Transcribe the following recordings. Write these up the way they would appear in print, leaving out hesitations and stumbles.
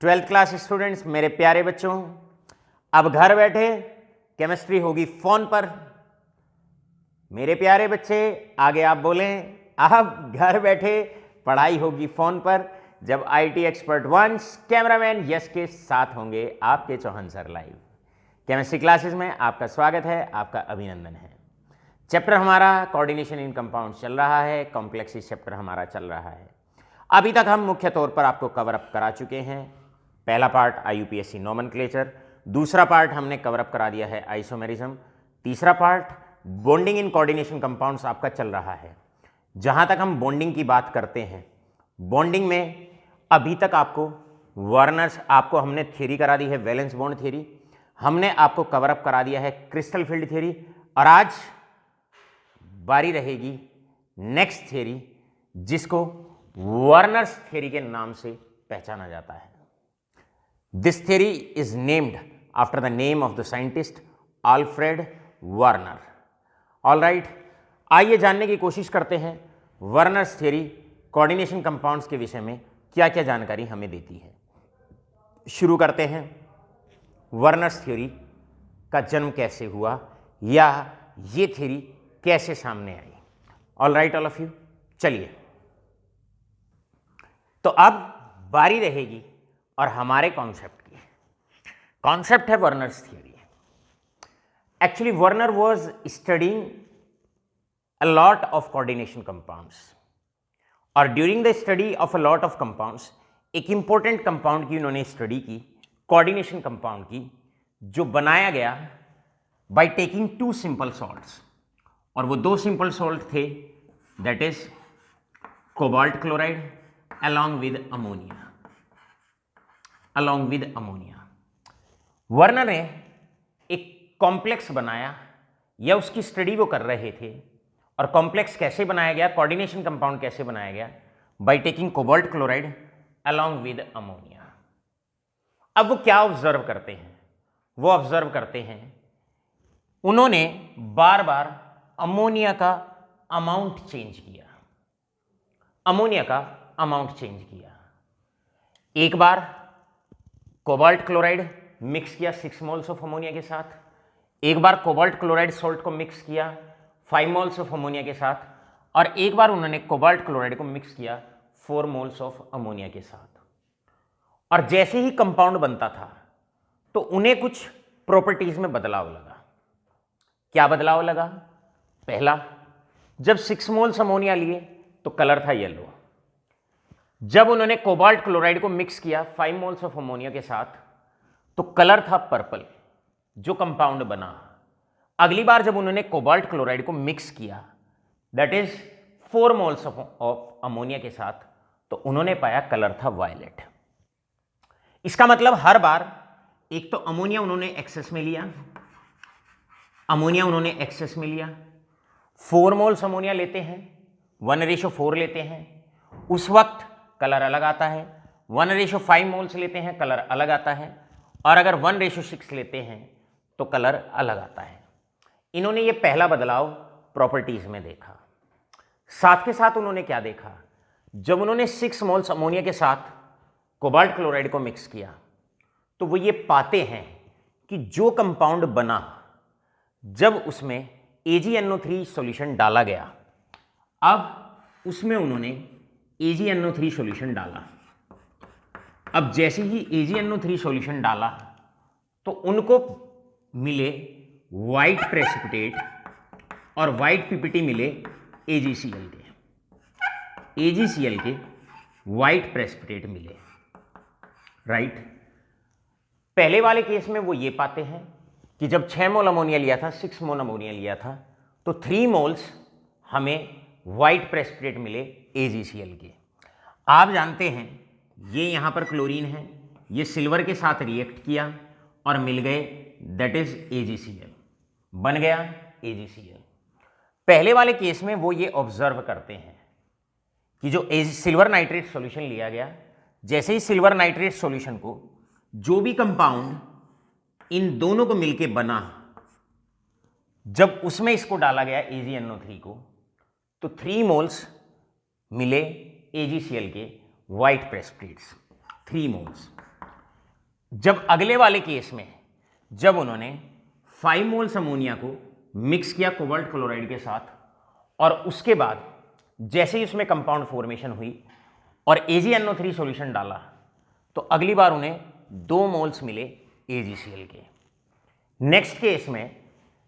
Twelfth class students, मेरे प्यारे बच्चों, अब घर बैठे केमिस्ट्री होगी फोन पर। मेरे प्यारे बच्चे, आगे आप बोलें, अब घर बैठे पढ़ाई होगी फोन पर, जब IT expert Vansh cameraman Yash के साथ होंगे आपके Chauhan sir live. Chemistry classes में आपका स्वागत है, आपका अभिनंदन है। चैप्टर हमारा कोऑर्डिनेशन इन कंपाउंड्स चल रहा है, कॉम्प्लेक्सिस चैप्टर हमारा चल रहा है। अभी तक हम मुख्य तौर पर आपको कवर अप करा चुके हैं। पहला पार्ट आईयूपीएससी नोमेनक्लेचर, दूसरा पार्ट हमने कवर अप करा दिया है आइसोमेरिज्म, तीसरा part bonding in coordination compounds आपका चल रहा है। जहां तक हम बॉन्डिंग की बात करते हैं, बॉन्डिंग में अभी तक आपको हमने थ्योरी करा दी है, वैलेंस बॉन्ड थ्योरी, हमने आपको कवर अप करा दिया है क्रिस्टल फील्ड थ्योरी, और आज बारी रहेगी नेक्स्ट थ्योरी जिसको वर्नर्स थ्योरी के नाम से पहचाना जाता है। This theory is named after the name of the scientist Alfred Werner. All right, आइए जानने की कोशिश करते हैं वर्नर्स थ्योरी कोऑर्डिनेशन कंपाउंड्स के विषय में क्या क्या जानकारी हमें देती है। शुरू करते हैं, वर्नर्स थ्योरी का जन्म कैसे हुआ या ये थ्योरी कैसे सामने आई। All right all of you, चलिए तो अब बारी रहेगी और हमारे कॉन्सेप्ट की। कॉन्सेप्ट है Werner's theory. Actually Werner was studying a lot of coordination compounds, और during the study of a lot of compounds एक इंपॉर्टेंट कंपाउंड की उन्होंने स्टडी की, कोऑर्डिनेशन कंपाउंड की, जो बनाया गया by taking two simple salts, और वो दो सिंपल सॉल्ट थे, that is cobalt chloride along with ammonia। Werner ने एक कॉम्प्लेक्स बनाया, या उसकी स्टडी वो कर रहे थे, और कॉम्प्लेक्स कैसे बनाया गया, कोऑर्डिनेशन कंपाउंड कैसे बनाया गया, by taking cobalt chloride along with ammonia। अब वो क्या ऑब्जर्व करते हैं, वो ऑब्जर्व करते हैं उन्होंने बार बार अमोनिया का अमाउंट चेंज किया, एक बार कोबाल्ट क्लोराइड मिक्स किया 6 मोल्स ऑफ अमोनिया के साथ, एक बार कोबाल्ट क्लोराइड सॉल्ट को मिक्स किया 5 मोल्स ऑफ अमोनिया के साथ, और एक बार उन्होंने कोबाल्ट क्लोराइड को मिक्स किया 4 मोल्स ऑफ अमोनिया के साथ। और जैसे ही कंपाउंड बनता था तो उन्हें कुछ प्रॉपर्टीज में बदलाव लगा। क्या बदलाव लगा? पहला, जब 6 मोल्स अमोनिया लिए तो कलर था येलो। जब उन्होंने कोबाल्ट क्लोराइड को मिक्स किया 5 मोल्स ऑफ अमोनिया के साथ तो कलर था पर्पल, जो कंपाउंड बना। अगली बार जब उन्होंने कोबाल्ट क्लोराइड को मिक्स किया, that is 4 moles of ammonia के साथ, तो उन्होंने पाया कलर था वायलेट। इसका मतलब हर बार एक तो अमोनिया उन्होंने एक्सेस में लिया, 4 मोल्स अमोनिया लेते हैं, 1:4 लेते हैं, उस वक्त कलर अलग आता है। 1:5 मोल्स लेते हैं, कलर अलग आता है, और अगर 1:6 लेते हैं तो कलर अलग आता है। इन्होंने ये पहला बदलाव प्रॉपर्टीज में देखा। साथ के साथ उन्होंने क्या देखा, जब उन्होंने 6 मोल्स अमोनिया के साथ कोबाल्ट क्लोराइड को मिक्स किया तो वो ये पाते हैं कि जो कंपाउंड बना, जब उसमें AgNO3 सॉल्यूशन डाला गया, अब उसमें उन्होंने AgNO3 सॉल्यूशन डाला। अब जैसे ही AgNO3 सॉल्यूशन डाला तो उनको मिले वाइट प्रेसिपिटेट और वाइट पीपीटी मिले AgCl के वाइट प्रेसिपिटेट मिले, राइट। पहले वाले केस में वो ये पाते हैं कि जब 6 मोल अमोनिया लिया था, 6 मोल अमोनिया लिया था, तो 3 मोल्स हमें वाइट प्रेसिपिटेट मिले AgCl के। आप जानते हैं ये यहां पर क्लोरीन है, ये सिल्वर के साथ रिएक्ट किया और मिल गए, दैट इज AgCl, बन गया AgCl। पहले वाले केस में वो ये ऑब्जर्व करते हैं कि जो सिल्वर नाइट्रेट सॉल्यूशन लिया गया, जैसे ही सिल्वर नाइट्रेट सॉल्यूशन को जो भी कंपाउंड इन दोनों को मिलके बना, जब उसमें इसको डाला गया AgNO3 को, तो 3 मोल्स मिले AgCl के वाइट प्रेसिपिटेट्स, 3 मोल्स। जब अगले वाले केस में जब उन्होंने 5 मोल्स अमोनिया को मिक्स किया कोबाल्ट क्लोराइड के साथ और उसके बाद जैसे ही उसमें कंपाउंड फॉर्मेशन हुई और AgNO3 सॉल्यूशन डाला तो अगली बार उन्हें 2 मोल्स मिले AgCl के। नेक्स्ट केस में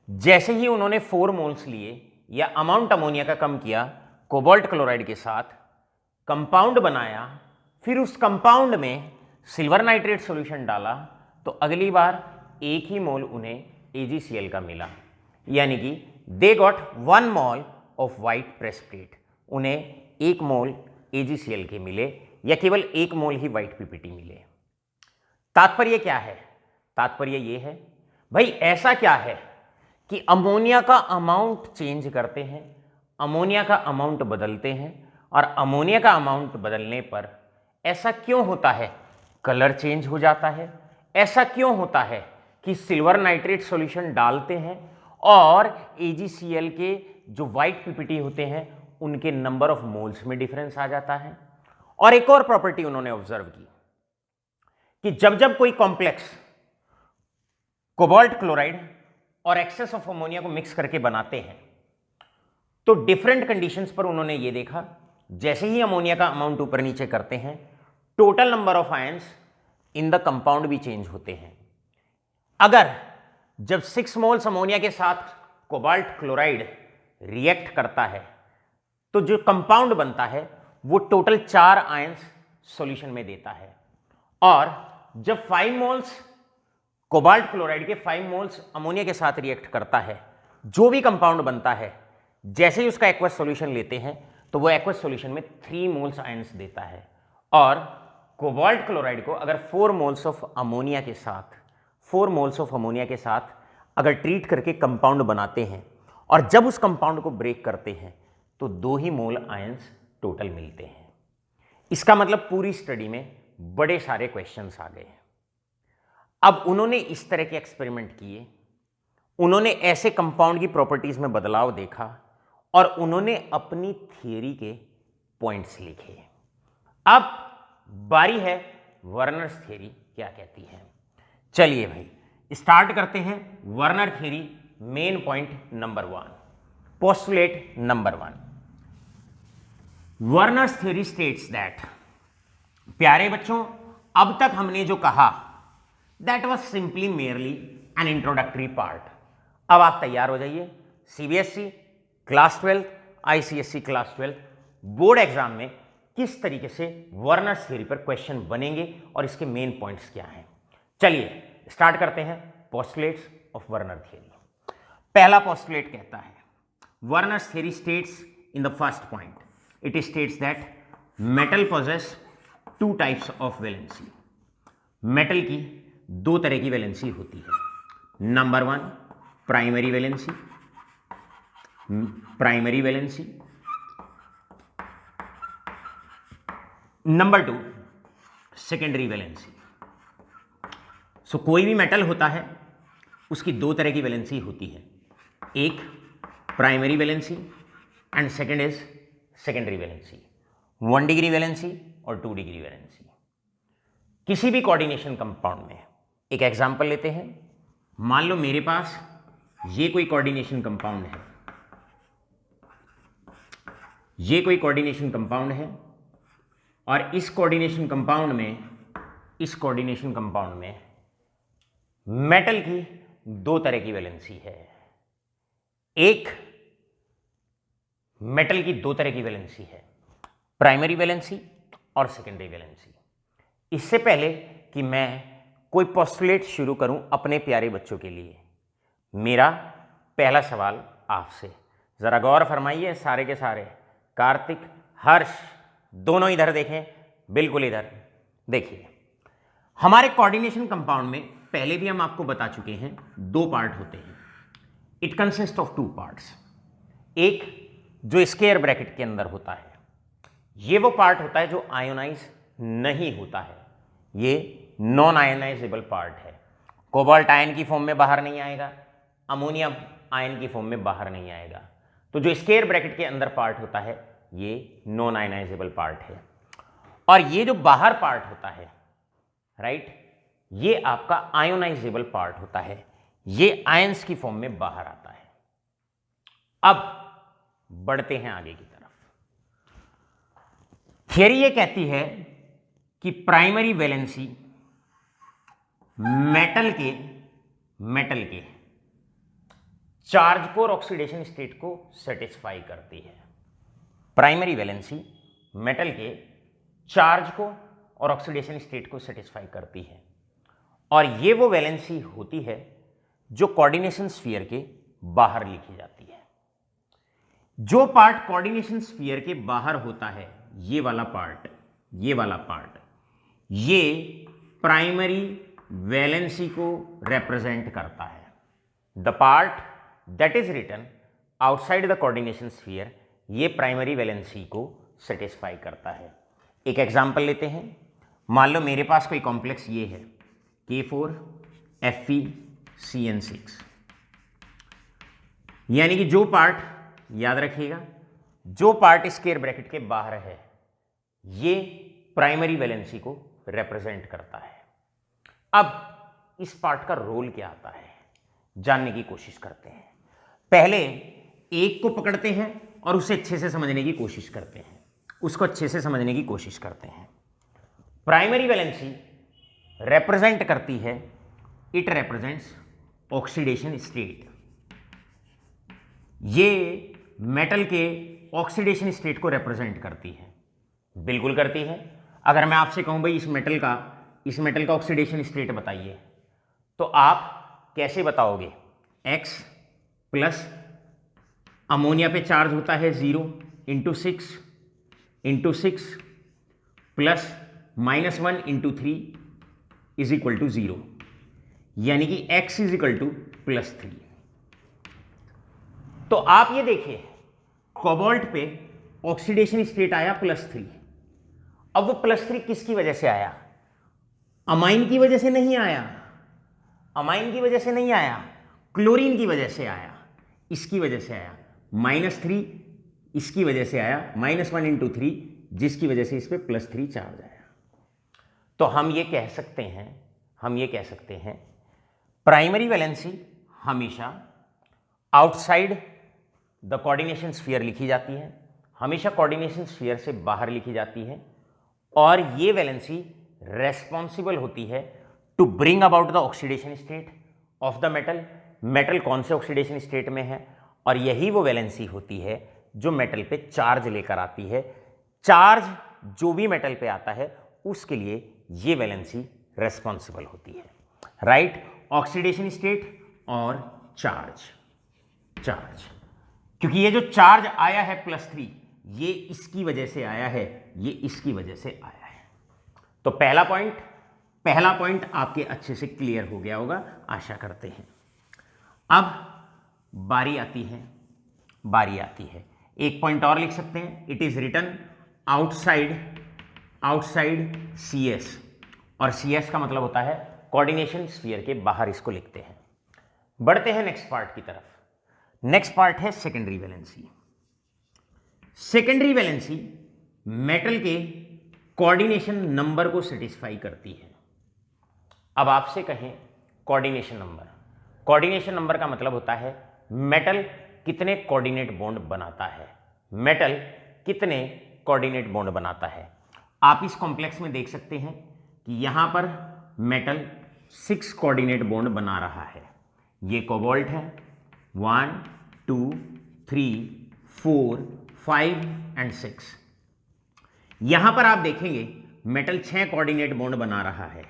जैसे ही उन्होंने 4 मोल्स लिए या अमाउंट अमोनिया का कम किया कोबाल्ट क्लोराइड के साथ, कंपाउंड बनाया, फिर उस कंपाउंड में सिल्वर नाइट्रेट सॉल्यूशन डाला तो अगली बार एक ही मोल उन्हें AgCl का मिला, यानी कि they got 1 mole of white precipitate. उन्हें 1 मोल AgCl के मिले या केवल 1 मोल ही वाइट पीपीटी मिले। तात्पर्य क्या है? तात्पर्य यह है भाई ऐसा क्या है कि अमोनिया का अमाउंट चेंज करते हैं, अमोनिया का अमाउंट बदलते हैं और अमोनिया का अमाउंट बदलने पर ऐसा क्यों होता है? कलर चेंज हो जाता है। ऐसा क्यों होता है कि सिल्वर नाइट्रेट सॉल्यूशन डालते हैं और AgCl के जो वाइट पीपीटी होते हैं उनके नंबर ऑफ मोल्स में डिफरेंस आ जाता है। और एक और प्रॉपर्टी उन्होंने ऑब्जर्व की कि जब जब कोई कॉम्प्लेक्स कोबाल्ट क्लोराइड और एक्सेस ऑफ अमोनिया को मिक्स करके बनाते हैं तो डिफरेंट कंडीशंस पर उन्होंने ये देखा, जैसे ही अमोनिया का अमाउंट ऊपर नीचे करते हैं total number of ions in the compound भी चेंज होते हैं। अगर जब 6 मोल्स अमोनिया के साथ कोबाल्ट क्लोराइड रिएक्ट करता है तो जो कंपाउंड बनता है वो टोटल 4 आयंस सॉल्यूशन में देता है, और जब 5 मोल्स कोबाल्ट क्लोराइड के 5 मोल्स अमोनिया के साथ रिएक्ट करता है, जो भी कंपाउंड बनता है जैसे ही उसका एक्वस सॉल्यूशन लेते हैं तो वो एक्वस सॉल्यूशन में 3 मोल्स आयंस देता है। और कोबाल्ट क्लोराइड को अगर 4 मोल्स ऑफ अमोनिया के साथ अगर ट्रीट करके कंपाउंड बनाते हैं और जब उस कंपाउंड को ब्रेक करते हैं तो 2 ही मोल आयंस टोटल मिलते हैं। इसका मतलब पूरी स्टडी में बड़े सारे क्वेश्चंस आ गए हैं। अब उन्होंने इस तरह के एक्सपेरिमेंट किए, उन्होंने ऐसे कंपाउंड की प्रॉपर्टीज में बदलाव देखा और उन्होंने अपनी थियरी के पॉइंट्स लिखे। अब बारी है वर्नर्स थियरी क्या कहती है। चलिए भाई स्टार्ट करते हैं। Werner theory main point number 1, postulate number 1। Werner's theory states that, प्यारे बच्चों अब तक हमने जो कहा that was simply merely N introductory part. अब आप तैयार हो जाइए, CBSE class 12, ICSE class 12 board exam में किस तरीके से वर्नर्स थियरी पर क्वेश्चन बनेंगे और इसके मेन पॉइंट्स क्या हैं। चलिए स्टार्ट करते हैं पोस्टुलेट्स ऑफ वर्नर थियरी। पहला पोस्टुलेट कहता है Werner's theory states in the first point, it states that metal possess 2 types of valency. Metal की 2 तरह की वैलेंसी होती है। Number 1 primary valency, number 2 secondary valency. So कोई भी मेटल होता है उसकी 2 तरह की वैलेंसी होती है, एक primary valency and second is secondary valency, 1 degree valency और 2 डिग्री वैलेंसी। किसी भी कोऑर्डिनेशन कंपाउंड में एक एग्जांपल लेते हैं। मान लो मेरे पास ये कोई कोऑर्डिनेशन कंपाउंड है, ये कोई कोऑर्डिनेशन कंपाउंड है और इस कोऑर्डिनेशन कंपाउंड में मेटल की 2 तरह की वैलेंसी है। एक मेटल की 2 तरह की वैलेंसी है, प्राइमरी वैलेंसी और सेकेंडरी वैलेंसी। इससे पहले कि मैं कोई पोस्टुलेट शुरू करूं अपने प्यारे बच्चों के लिए, मेरा पहला सवाल आपसे, जरा गौर फरमाइए सारे के सारे, कार्तिक, हर्ष दोनों इधर देखें, बिल्कुल इधर देखिए। हमारे कोऑर्डिनेशन कंपाउंड में पहले भी हम आपको बता चुके हैं 2 पार्ट होते हैं। It consist of 2 parts. एक जो स्क्वायर ब्रैकेट के अंदर होता है, ये वो पार्ट होता है जो आयोनाइज नहीं होता है, ये नॉन आयोनाइजेबल पार्ट है। कोबाल्ट आयन की फॉर्म में बाहर नहीं आएगा, अमोनिया आयन की फॉर्म में बाहर नहीं आएगा। तो जो स्क्वायर ब्रैकेट के अंदर पार्ट होता है ये नॉन आयोनाइजेबल पार्ट है। और ये जो बाहर पार्ट होता है, राइट, ये आपका आयोनाइजेबल पार्ट होता है, ये आयंस की फॉर्म में बाहर आता है। अब बढ़ते हैं आगे की तरफ। थियरी ये कहती है कि प्राइमरी वैलेंसी मेटल के चार्ज को और ऑक्सीडेशन स्टेट को सेटिस्फाई करती है। प्राइमरी वैलेंसी मेटल के चार्ज को और ऑक्सीडेशन स्टेट को सेटिस्फाई करती है, और ये वो वैलेंसी होती है जो कोऑर्डिनेशन स्फीयर के बाहर लिखी जाती है। जो पार्ट कोऑर्डिनेशन स्फीयर के बाहर होता है, ये वाला पार्ट ये प्राइमरी वैलेंसी को रिप्रेजेंट करता है। The part that is written outside the coordination sphere, ये प्राइमरी वैलेंसी को सेटिस्फाई करता है। एक एग्जांपल लेते हैं। मान लो मेरे पास कोई कॉम्प्लेक्स ये है K4FeCN6, यानी कि जो पार्ट, याद रखिएगा, जो पार्ट स्क्वायर ब्रैकेट के बाहर है ये प्राइमरी वैलेंसी को रिप्रेजेंट करता है। अब इस पार्ट का रोल क्या आता है जानने की कोशिश करते हैं। पहले एक को पकड़ते हैं और उसे अच्छे से समझने की कोशिश करते हैं, प्राइमरी वैलेंसी रिप्रेजेंट करती है, इट रिप्रेजेंट्स ऑक्सीडेशन स्टेट। ये मेटल के ऑक्सीडेशन स्टेट को रिप्रेजेंट करती है, बिल्कुल करती है। अगर मैं आपसे कहूं भाई इस मेटल का ऑक्सीडेशन स्टेट बताइए, तो आप कैसे बताओगे? X प्लस अमोनिया पे चार्ज होता है 0 into 6 plus -1 into 3 is equal to 0, यानी कि X इज इक्वल टू +3। तो आप ये देखिए, कोबाल्ट पे ऑक्सीडेशन स्टेट आया +3। अब वो +3 किसकी वजह से आया? अमाइन की वजह से नहीं आया, क्लोरीन की वजह से आया, इसकी वजह से आया। -3 इसकी वजह से आया, -1 इंटू 3 जिसकी वजह से इस पर +3 चार्ज आया। तो हम ये कह सकते हैं प्राइमरी वैलेंसी हमेशा आउटसाइड द कोऑर्डिनेशन स्फीयर लिखी जाती है, हमेशा कोऑर्डिनेशन स्फीयर से बाहर लिखी जाती है, और ये वैलेंसी रेस्पॉन्सिबल होती है to bring about the oxidation state of the metal कौन से ऑक्सीडेशन स्टेट में है, और यही वो वैलेंसी होती है जो मेटल पे चार्ज लेकर आती है। चार्ज जो भी मेटल पे आता है उसके लिए ये वैलेंसी रेस्पॉन्सिबल होती है, राइट? ऑक्सीडेशन स्टेट और चार्ज, क्योंकि ये जो चार्ज आया है +3 ये इसकी वजह से आया है, ये इसकी वजह से आया है। तो पहला पॉइंट आपके अच्छे से क्लियर हो गया होगा, आशा करते हैं। अब बारी आती है, एक पॉइंट और लिख सकते हैं, it is written outside CS, और CS का मतलब होता है कोऑर्डिनेशन स्फीयर के बाहर, इसको लिखते हैं। बढ़ते हैं नेक्स्ट पार्ट की तरफ। नेक्स्ट पार्ट है सेकेंडरी वैलेंसी मेटल के कोऑर्डिनेशन नंबर को सेटिस्फाई करती है। अब आपसे कहें कोऑर्डिनेशन नंबर का मतलब होता है मेटल कितने कोऑर्डिनेट बॉन्ड बनाता है। आप इस कॉम्प्लेक्स में देख सकते हैं कि यहां पर मेटल 6 कोऑर्डिनेट बॉन्ड बना रहा है। ये कोबाल्ट है, 1 2 3 4 5 एंड 6। यहां पर आप देखेंगे मेटल 6 कोऑर्डिनेट बॉन्ड बना रहा है,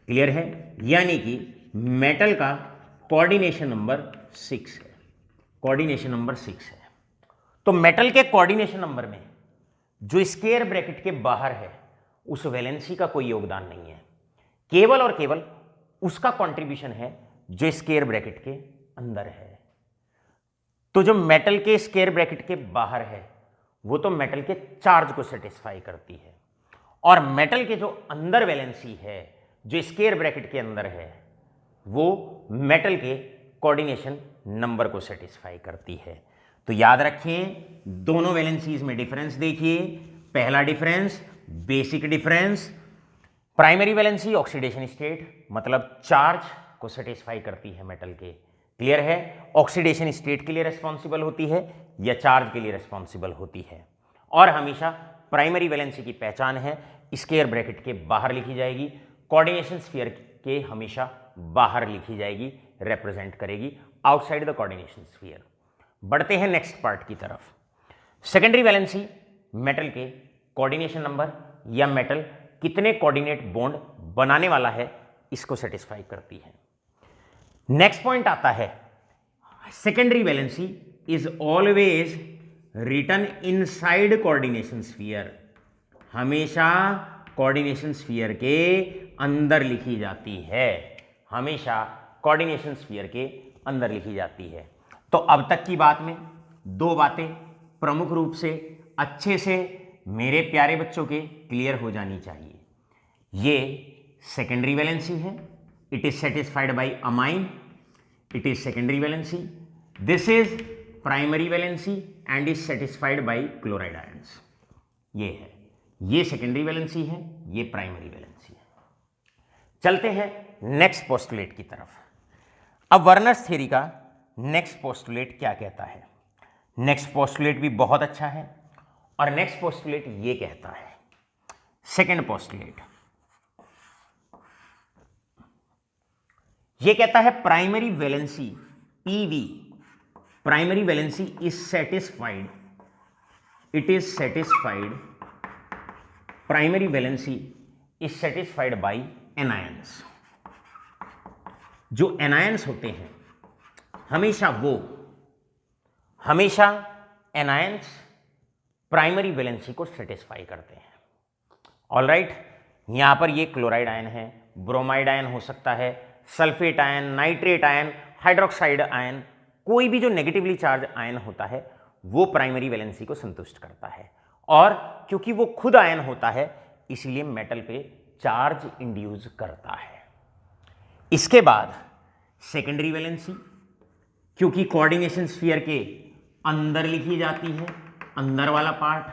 क्लियर है? यानी कि मेटल का कोऑर्डिनेशन नंबर 6 है। तो मेटल के कोऑर्डिनेशन नंबर में जो स्क्वायर ब्रैकेट के बाहर है उस वैलेंसी का कोई योगदान नहीं है, केवल और केवल उसका कंट्रीब्यूशन है जो स्क्वायर ब्रैकेट के अंदर है। तो जो मेटल के स्क्वायर ब्रैकेट के बाहर है वो तो मेटल के चार्ज को सेटिस्फाई करती है, और मेटल के जो अंदर वैलेंसी है जो स्क्वायर ब्रैकेट के अंदर है वो मेटल के कोऑर्डिनेशन नंबर को सेटिस्फाई करती है। तो याद रखें, दोनों वैलेंसीज में डिफरेंस देखिए। पहला difference basic difference, primary valency oxidation state, मतलब चार्ज को सेटिस्फाई करती है मेटल के। क्लियर है? ऑक्सीडेशन स्टेट के लिए रिस्पॉन्सिबल होती है या चार्ज के लिए रिस्पॉन्सिबल होती है। और हमेशा प्राइमरी वैलेंसी की पहचान है, स्क्वायर ब्रैकेट के बाहर लिखी जाएगी, कोऑर्डिनेशन स्फीयर के हमेशा बाहर लिखी जाएगी, रिप्रेजेंट करेगी आउटसाइड द कोऑर्डिनेशन स्फीयर। बढ़ते हैं नेक्स्ट पार्ट की तरफ। सेकेंडरी वैलेंसी मेटल के कोऑर्डिनेशन नंबर या मेटल कितने कोऑर्डिनेट बॉन्ड बनाने वाला है, इसको सेटिस्फाई करती है। नेक्स्ट पॉइंट आता है, secondary valency is always written inside coordination sphere, हमेशा कोऑर्डिनेशन स्फीयर के अंदर लिखी जाती है, हमेशा कोऑर्डिनेशन स्फीयर के अंदर लिखी जाती है। तो अब तक की बात में दो बातें प्रमुख रूप से अच्छे से मेरे प्यारे बच्चों के क्लियर हो जानी चाहिए। ये सेकेंडरी वैलेंसी है, it is satisfied by amine, it is secondary valency. This is primary valency and is satisfied by chloride ions. ये है, ये सेकेंडरी वैलेंसी है, ये प्राइमरी वैलेंसी है। चलते हैं नेक्स्ट पोस्टुलेट की तरफ। अब वर्नर्स थ्योरी का नेक्स्ट पोस्टुलेट क्या कहता है? नेक्स्ट पोस्टुलेट भी बहुत अच्छा है, और नेक्स्ट पोस्टुलेट ये कहता है, सेकेंड पोस्टुलेट ये कहता है primary valency PV, primary valency is satisfied, it is satisfied, primary valency is satisfied by anions. जो एनायंस होते हैं हमेशा एनायंस प्राइमरी वैलेंसी को सेटिस्फाई करते हैं। ऑलराइट, यहां पर ये क्लोराइड आयन है, ब्रोमाइड आयन हो सकता है, sulphate ion, nitrate ion, hydroxide ion, कोई भी जो नेगेटिवली चार्ज आयन होता है वो प्राइमरी वैलेंसी को संतुष्ट करता है। और क्योंकि वो खुद आयन होता है इसलिए मेटल पे चार्ज इंड्यूस करता है। इसके बाद सेकेंडरी वैलेंसी, क्योंकि कोऑर्डिनेशन स्फीयर के अंदर लिखी जाती है, अंदर वाला पार्ट,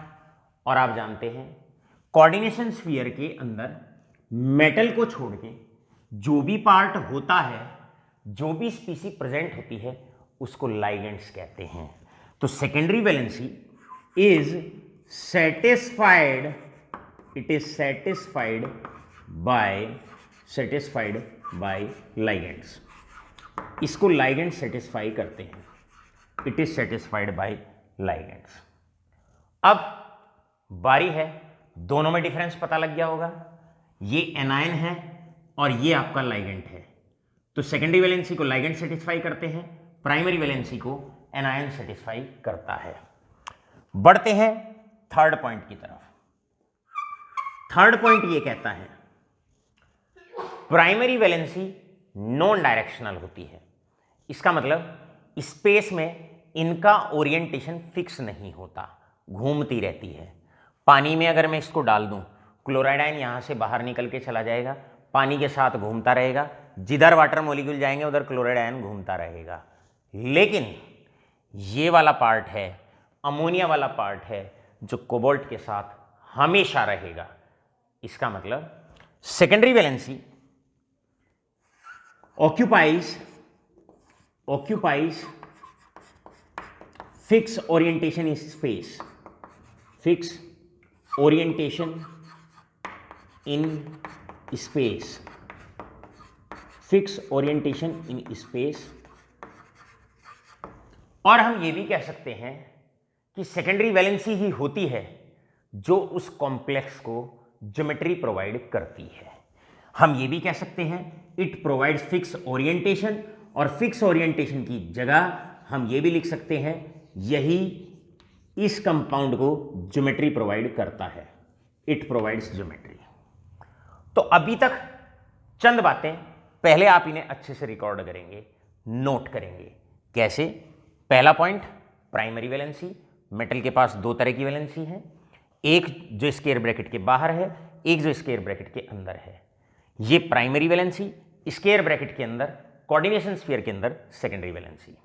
और आप जानते हैं कोऑर्डिनेशन स्फीयर के अंदर मेटल को छोड़ के जो भी पार्ट होता है, जो भी स्पीसी प्रेजेंट होती है, उसको लाइगेंड्स कहते हैं। तो secondary valency is satisfied, it is satisfied by ligands. इसको लाइगेंड सेटिस्फाई करते हैं, it is satisfied by ligands. अब बारी है, दोनों में डिफरेंस पता लग गया होगा, ये एनायन है और ये आपका लाइगेंड है। तो सेकेंडरी वैलेंसी को लाइगेंड सेटिस्फाई करते हैं, प्राइमरी वैलेंसी को एनायन सेटिस्फाई करता है। बढ़ते हैं थर्ड पॉइंट की तरफ। थर्ड पॉइंट ये कहता है प्राइमरी वैलेंसी नॉन डायरेक्शनल होती है। इसका मतलब स्पेस में इनका ओरिएंटेशन फिक्स नहीं होता, घूमती रहती है। पानी में अगर मैं इसको डाल दूं, क्लोराइड आयन यहां से बाहर निकल के चला जाएगा, पानी के साथ घूमता रहेगा, जिधर वाटर मॉलिक्यूल जाएंगे उधर क्लोराइड आयन घूमता रहेगा। लेकिन ये वाला पार्ट है, अमोनिया वाला पार्ट है, जो कोबाल्ट के साथ हमेशा रहेगा। इसका मतलब secondary valency occupies fixed orientation in space, fixed orientation in space, fixed orientation in space। और हम ये भी कह सकते हैं कि सेकेंडरी वैलेंसी ही होती है जो उस कॉम्प्लेक्स को ज्योमेट्री प्रोवाइड करती है। हम ये भी कह सकते हैं इट प्रोवाइड्स फिक्स ओरिएंटेशन, और फिक्स ओरिएंटेशन की जगह हम ये भी लिख सकते हैं यही इस कंपाउंड को ज्योमेट्री प्रोवाइड करता है, इट प्रोवाइड्स ज्योमेट्री। तो अभी तक चंद बातें पहले आप इन्हें अच्छे से रिकॉर्ड करेंगे, नोट करेंगे। कैसे? पहला पॉइंट, प्राइमरी वैलेंसी। मेटल के पास दो तरह की वैलेंसी है, एक जो स्क्वायर ब्रैकेट के बाहर है, एक जो स्क्वायर ब्रैकेट के अंदर है। ये प्राइमरी वैलेंसी, स्क्वायर ब्रैकेट के अंदर, कोऑर्डिनेशन स्फीयर के अंदर सेकेंडरी वैलेंसी।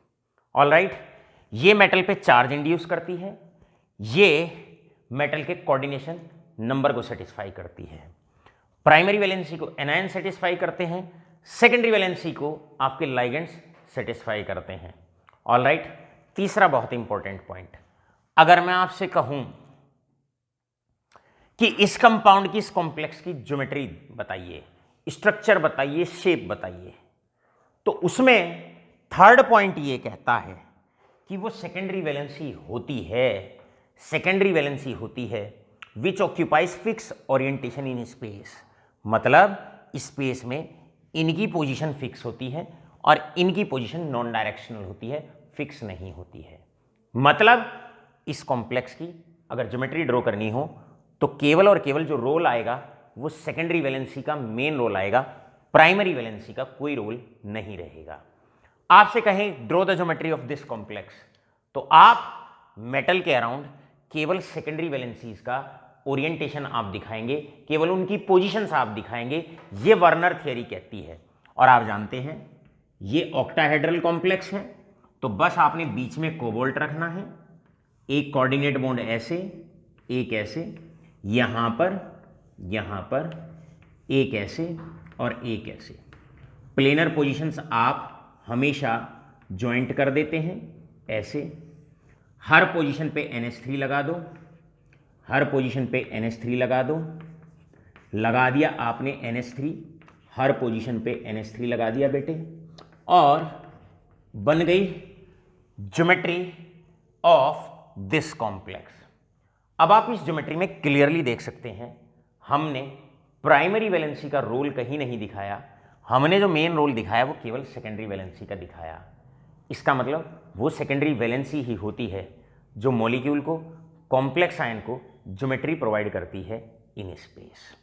ऑलराइट, ये मेटल पे चार्ज इंड्यूस करती है, ये मेटल के कोऑर्डिनेशन नंबर को सेटिस्फाई करती है। प्राइमरी वैलेंसी को एनायन सेटिस्फाई करते हैं, सेकेंडरी वैलेंसी को आपके लाइगेंड्स सेटिस्फाई करते हैं। ऑलराइट, तीसरा बहुत इंपॉर्टेंट पॉइंट, अगर मैं आपसे कहूं कि इस कंपाउंड की, इस कॉम्प्लेक्स की ज्योमेट्री बताइए, स्ट्रक्चर बताइए, शेप बताइए, तो उसमें थर्ड पॉइंट ये कहता है कि वो सेकेंडरी वैलेंसी होती है, सेकेंडरी वैलेंसी होती है which occupies fix orientation in space, मतलब स्पेस में इनकी पोजीशन फिक्स होती है और इनकी पोजीशन नॉन डायरेक्शनल होती है, फिक्स नहीं होती है। मतलब इस कॉम्प्लेक्स की अगर ज्योमेट्री ड्रॉ करनी हो तो केवल और केवल जो रोल आएगा वो सेकेंडरी वैलेंसी का मेन रोल आएगा, प्राइमरी वैलेंसी का कोई रोल नहीं रहेगा। आपसे कहें draw the geometry of this complex, तो आप मेटल के अराउंड केवल सेकेंडरी वैलेंसीज का ओरिएंटेशन आप दिखाएंगे, केवल उनकी पोजीशंस आप दिखाएंगे, ये वर्नर थियरी कहती है। और आप जानते हैं ये ऑक्टाहेड्रल कॉम्प्लेक्स है, तो बस आपने बीच में कोबाल्ट रखना है, एक कोऑर्डिनेट बॉन्ड ऐसे, एक ऐसे, यहां पर एक ऐसे और एक ऐसे। प्लेनर पोजीशंस आप हमेशा ज्वाइंट कर देते हैं ऐसे, हर पोजीशन पे NH3 लगा दो, हर पोजीशन पे NH3 लगा दो, लगा दिया आपने NH3, हर पोजीशन पे NH3 लगा दिया बेटे, और बन गई ज्योमेट्री ऑफ दिस कॉम्प्लेक्स। अब आप इस ज्योमेट्री में क्लियरली देख सकते हैं हमने प्राइमरी वैलेंसी का रोल कहीं नहीं दिखाया, हमने जो मेन रोल दिखाया वो केवल सेकेंडरी वैलेंसी का दिखाया। इसका मतलब वो सेकेंडरी वैलेंसी ही होती है जो मॉलिक्यूल को, कॉम्प्लेक्स आयन को ज्योमेट्री प्रोवाइड करती है इन स्पेस।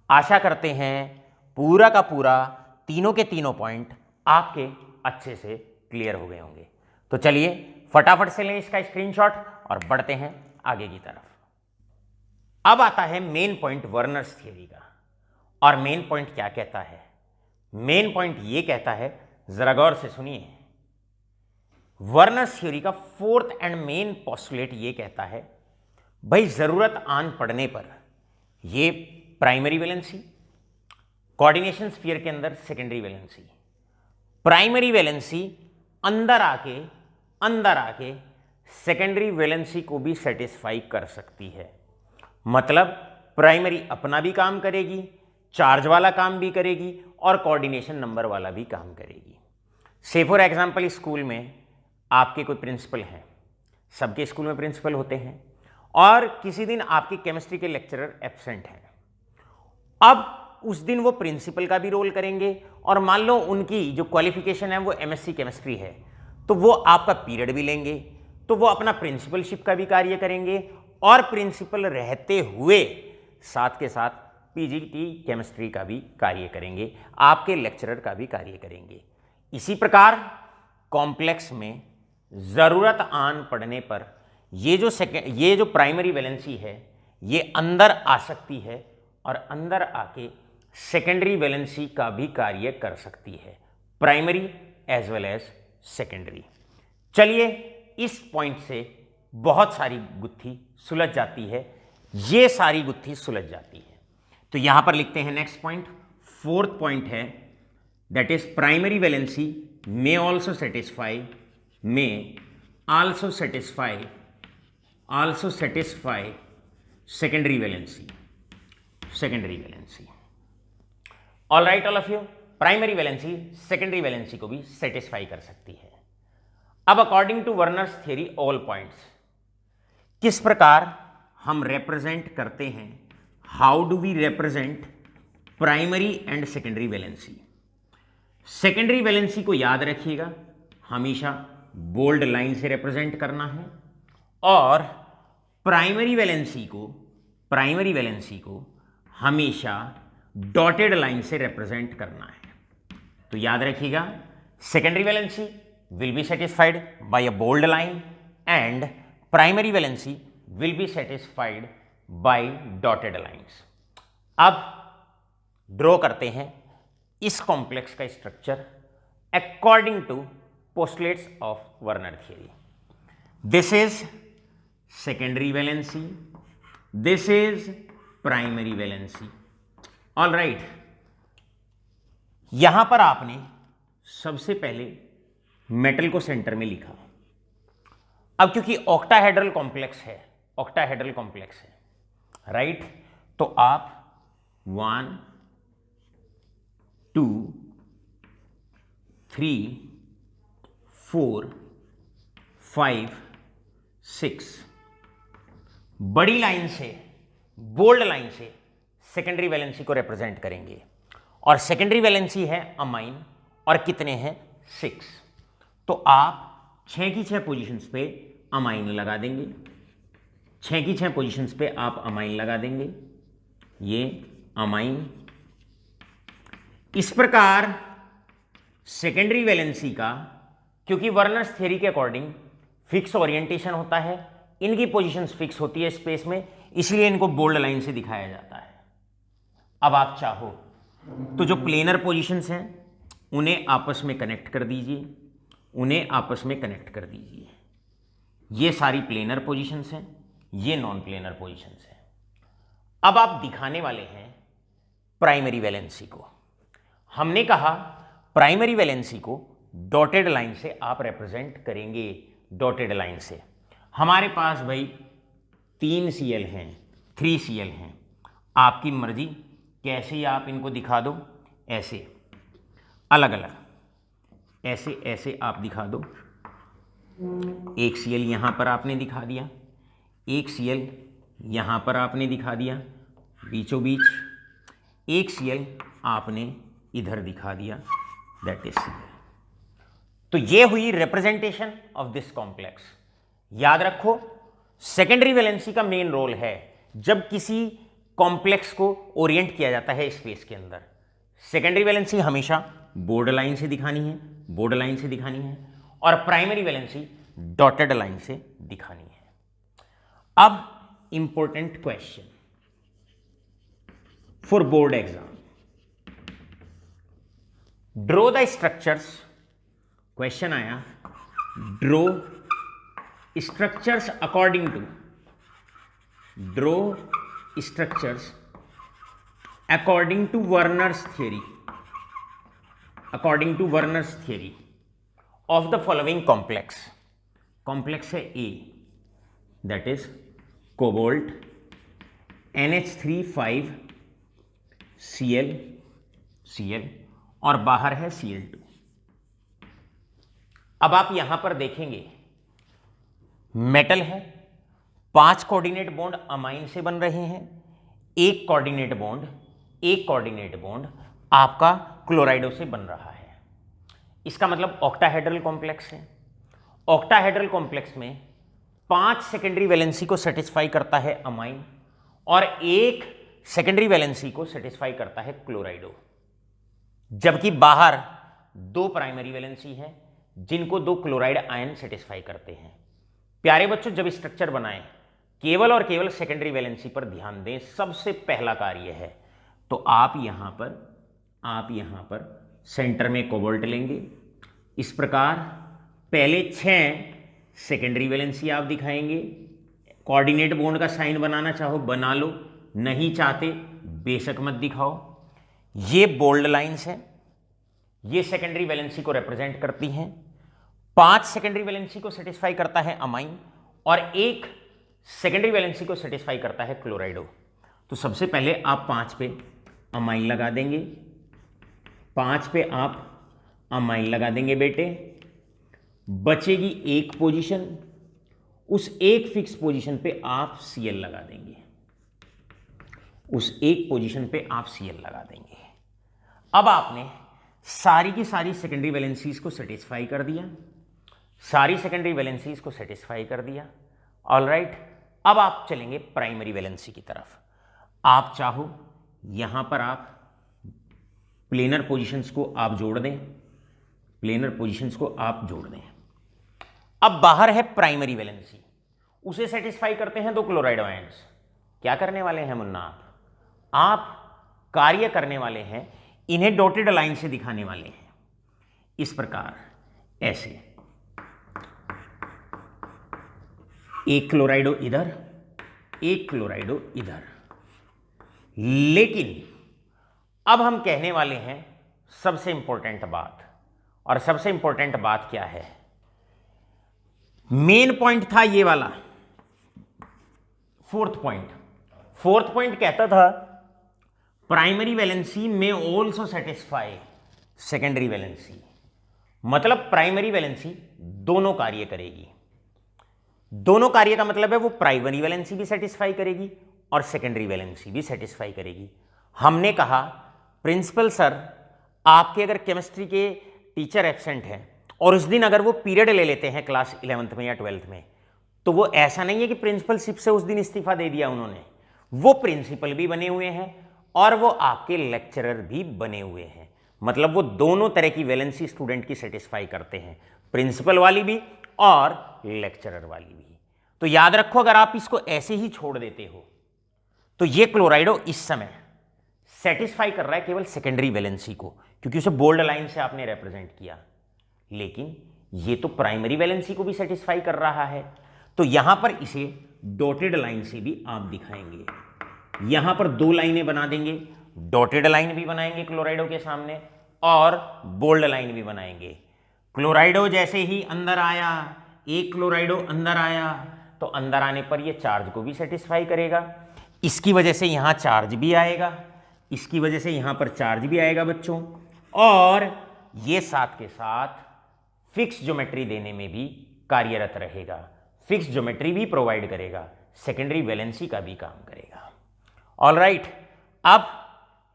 आशा करते हैं पूरा का पूरा तीनों के तीनों पॉइंट आपके अच्छे से क्लियर हो गए होंगे। तो चलिए फटाफट से लें इसका स्क्रीनशॉट और बढ़ते हैं आगे की तरफ। अब आता है मेन पॉइंट वर्नर्स थियरी का, और मेन पॉइंट क्या कहता है? मेन पॉइंट ये कहता है, जरा गौर से सुनिए, वर्नर्स थ्योरी का फोर्थ एंड मेन पोस्टुलेट ये कहता है, भाई जरूरत आन पड़ने पर ये प्राइमरी वैलेंसी, कोऑर्डिनेशन स्फीयर के अंदर सेकेंडरी वैलेंसी, प्राइमरी वैलेंसी अंदर आके सेकेंडरी वैलेंसी को भी सेटिस्फाई कर सकती है। मतलब प्राइमरी अपना भी काम करेगी, चार्ज वाला काम भी करेगी और कोऑर्डिनेशन नंबर वाला भी काम करेगी। से फॉर एग्जांपल स्कूल में आपके कोई प्रिंसिपल हैं, सबके स्कूल में प्रिंसिपल होते हैं, और किसी दिन आपके केमिस्ट्री के लेक्चरर एब्सेंट हैं। अब उस दिन वो प्रिंसिपल का भी रोल करेंगे, और मान लो उनकी जो क्वालिफिकेशन है वो MSc केमिस्ट्री है, तो वो आपका पीरियड भी लेंगे, तो वो अपना प्रिंसिपलशिप का भी कार्य करेंगे, और प्रिंसिपल रहते हुए साथ के साथ PGT केमिस्ट्री का भी कार्य करेंगे, आपके लेक्चरर का भी कार्य करेंगे। इसी प्रकार कॉम्प्लेक्स में ज़रूरत आन पड़ने पर ये जो प्राइमरी वैलेंसी है ये अंदर आ सकती है, और अंदर आके सेकेंडरी वैलेंसी का भी कार्य कर सकती है, primary as well as secondary. चलिए इस पॉइंट से बहुत सारी गुत्थी सुलझ जाती है, ये सारी गुत्थी सुलझ जाती है। तो यहां पर लिखते हैं नेक्स्ट पॉइंट, फोर्थ पॉइंट है, that is primary valency may also satisfy secondary valency. All right all of you, primary valency secondary valency को भी सेटिस्फाई कर सकती है। अब according to Werner's theory all points किस प्रकार हम रिप्रेजेंट करते हैं, how do we represent primary and secondary valency. Secondary valency को याद रखिएगा, हमेशा बोल्ड लाइन से रिप्रेजेंट करना है, और प्राइमरी वैलेंसी को हमेशा डॉटेड लाइन से रिप्रेजेंट करना है। तो याद रखिएगा, secondary valency will be satisfied by a bold line and primary valency will be satisfied by dotted lines. अब ड्रॉ करते हैं इस कॉम्प्लेक्स का structure according to postulates of Werner theory. This is secondary valency, this is primary valency, all right, यहां पर आपने सबसे पहले मेटल को सेंटर में लिखा। अब क्योंकि ऑक्टाहेड्रल कॉम्प्लेक्स है, ऑक्टाहेड्रल कॉम्प्लेक्स है, राइट, तो आप 1 2 3 4 5 6 बड़ी लाइन से, बोल्ड लाइन से सेकेंडरी वैलेंसी को रिप्रेजेंट करेंगे, और सेकेंडरी वैलेंसी है अमाइन, और कितने हैं 6। तो आप 6 की 6 पोजीशंस पे अमाइन लगा देंगे, 6 की 6 पोजीशंस पे आप अमाइन लगा देंगे, ये अमाइन। इस प्रकार सेकेंडरी वैलेंसी का, क्योंकि वर्नर्स थ्योरी के अकॉर्डिंग फिक्स ओरिएंटेशन होता है, इनकी पोजीशंस फिक्स होती है स्पेस में, इसलिए इनको बोल्ड लाइन से दिखाया जाता है। अब आप चाहो तो जो प्लेनर पोजीशंस हैं उन्हें आपस में कनेक्ट कर दीजिए, उन्हें आपस में कनेक्ट कर दीजिए। ये सारी प्लेनर पोजीशंस हैं, ये नॉन प्लेनर पोजीशंस हैं। अब आप दिखाने वाले हैं प्राइमरी वैलेंसी को। हमने कहा प्राइमरी वैलेंसी को डॉटेड लाइन से आप रिप्रेजेंट करेंगे, डॉटेड लाइन से। हमारे पास भाई 3 Cl हैं, 3 Cl हैं, आपकी मर्जी कैसे आप इनको दिखा दो, ऐसे अलग अलग, ऐसे ऐसे आप दिखा दो। एक Cl यहां पर आपने दिखा दिया, एक Cl यहां पर आपने दिखा दिया बीचों बीच, एक Cl आपने इधर दिखा दिया, दैट इज Cl। तो ये हुई रिप्रेजेंटेशन ऑफ दिस कॉम्प्लेक्स। याद रखो, सेकेंडरी वैलेंसी का मेन रोल है जब किसी कॉम्प्लेक्स को ओरिएंट किया जाता है स्पेस के अंदर। सेकेंडरी वैलेंसी हमेशा बोर्ड लाइन से दिखानी है, बोर्ड लाइन से दिखानी है, और प्राइमरी वैलेंसी डॉटेड लाइन से दिखानी है। अब important question for board exam, draw the structures. Question आया, draw structures according to, draw structures according to Werner's theory, according to Werner's theory of the following complex. Complex है a, that is cobalt NH3 5 Cl, और बाहर है Cl2। अब आप यहां पर देखेंगे मेटल है, 5 कोऑर्डिनेट बॉन्ड अमाइन से बन रहे हैं, एक कोऑर्डिनेट बॉन्ड आपका क्लोराइडो से बन रहा है। इसका मतलब ऑक्टाहेड्रल कॉम्प्लेक्स है। ऑक्टाहेड्रल कॉम्प्लेक्स में 5 सेकेंडरी वैलेंसी को सेटिस्फाई करता है अमाइन, और एक सेकेंडरी वैलेंसी को सेटिस्फाई करता है क्लोराइडो, जबकि बाहर 2 प्राइमरी वैलेंसी हैं जिनको 2 क्लोराइड आयन सेटिस्फाई करते हैं। प्यारे बच्चों, जब स्ट्रक्चर बनाएं केवल और केवल सेकेंडरी वैलेंसी पर ध्यान दें, सबसे पहला कार्य है। तो आप यहां पर सेंटर में कोबाल्ट लेंगे। इस प्रकार पहले 6 सेकेंडरी वैलेंसी आप दिखाएंगे। कोऑर्डिनेट बॉन्ड का साइन बनाना चाहो बना लो, नहीं चाहते बेशक मत दिखाओ। ये बोल्ड लाइंस हैं, ये सेकेंडरी वैलेंसी को रिप्रेजेंट करती हैं। 5 सेकेंडरी वैलेंसी को सेटिस्फाई करता है अमाइन, और एक सेकेंडरी वैलेंसी को सेटिस्फाई करता है क्लोराइडो। तो सबसे पहले आप 5 पे अमाइन लगा देंगे, 5 पे आप अमाइन लगा देंगे बेटे। बचेगी एक पोजीशन, उस एक फिक्स पोजीशन पे आप Cl लगा देंगे, उस एक पोजीशन पे आप Cl लगा देंगे। अब आपने सारी की सारी सेकेंडरी वैलेंसीज को सेटिस्फाई कर दिया, सारी सेकेंडरी वैलेंसीज को सेटिस्फाई कर दिया। ऑल राइट, अब आप चलेंगे प्राइमरी वैलेंसी की तरफ। आप चाहो यहां पर आप प्लेनर पोजीशंस को आप जोड़ दें, प्लेनर पोजीशंस को आप जोड़ दें। अब बाहर है प्राइमरी वैलेंसी, उसे सेटिस्फाई करते हैं 2 क्लोराइड आयंस। क्या करने वाले हैं मुन्ना आप कार्य करने वाले हैं, इन्हें डॉटेड लाइन से दिखाने वाले हैं। इस प्रकार ऐसे एक क्लोराइडो इधर, एक क्लोराइडो इधर। लेकिन अब हम कहने वाले हैं सबसे इंपॉर्टेंट बात, और सबसे इंपॉर्टेंट बात क्या है? मेन पॉइंट था ये वाला, फोर्थ पॉइंट कहता था प्राइमरी वैलेंसी में ऑल्सो सेटिस्फाई सेकेंडरी वैलेंसी। मतलब प्राइमरी वैलेंसी दोनों कार्य करेगी। दोनों कार्य का मतलब है वो प्राइमरी वैलेंसी भी सेटिस्फाई करेगी और सेकेंडरी वैलेंसी भी सेटिस्फाई करेगी। हमने कहा प्रिंसिपल सर, आपके अगर केमिस्ट्री के टीचर एब्सेंट हैं और उस दिन अगर वो पीरियड ले लेते हैं क्लास 11th में या 12th में, तो वो ऐसा नहीं है कि प्रिंसिपलशिप से उस दिन इस्तीफा दे दिया उन्होंने, वो प्रिंसिपल भी बने हुए हैं और वो आपके लेक्चरर भी बने हुए हैं। मतलब वो दोनों तरह की वैलेंसी स्टूडेंट की सेटिस्फाई करते हैं, प्रिंसिपल वाली भी और लेक्चरर वाली भी। तो याद रखो, अगर आप इसको ऐसे ही छोड़ देते हो तो ये क्लोराइडो इस समय सेटिस्फाई कर रहा है केवल सेकेंडरी वैलेंसी को, क्योंकि उसे बोल्ड लाइन से आपने रिप्रेजेंट किया, लेकिन ये तो प्राइमरी वैलेंसी को भी सेटिस्फाई कर रहा है। तो यहां पर इसे डॉटेड लाइन से भी आप दिखाएंगे। यहां पर दो लाइनें बना देंगे, डॉटेड लाइन भी बनाएंगे क्लोराइडो के सामने और बोल्ड लाइन भी बनाएंगे। क्लोराइडो जैसे ही अंदर आया, एक क्लोराइडो अंदर आया, तो अंदर आने पर ये चार्ज को भी सेटिस्फाई करेगा, इसकी वजह से यहां चार्ज भी आएगा, इसकी वजह से यहां पर चार्ज भी आएगा बच्चों, और ये साथ के साथ फिक्स ज्योमेट्री देने में भी कार्यरत रहेगा, फिक्स ज्योमेट्री भी प्रोवाइड करेगा, सेकेंडरी वैलेंसी का भी काम करेगा। ऑलराइट, अब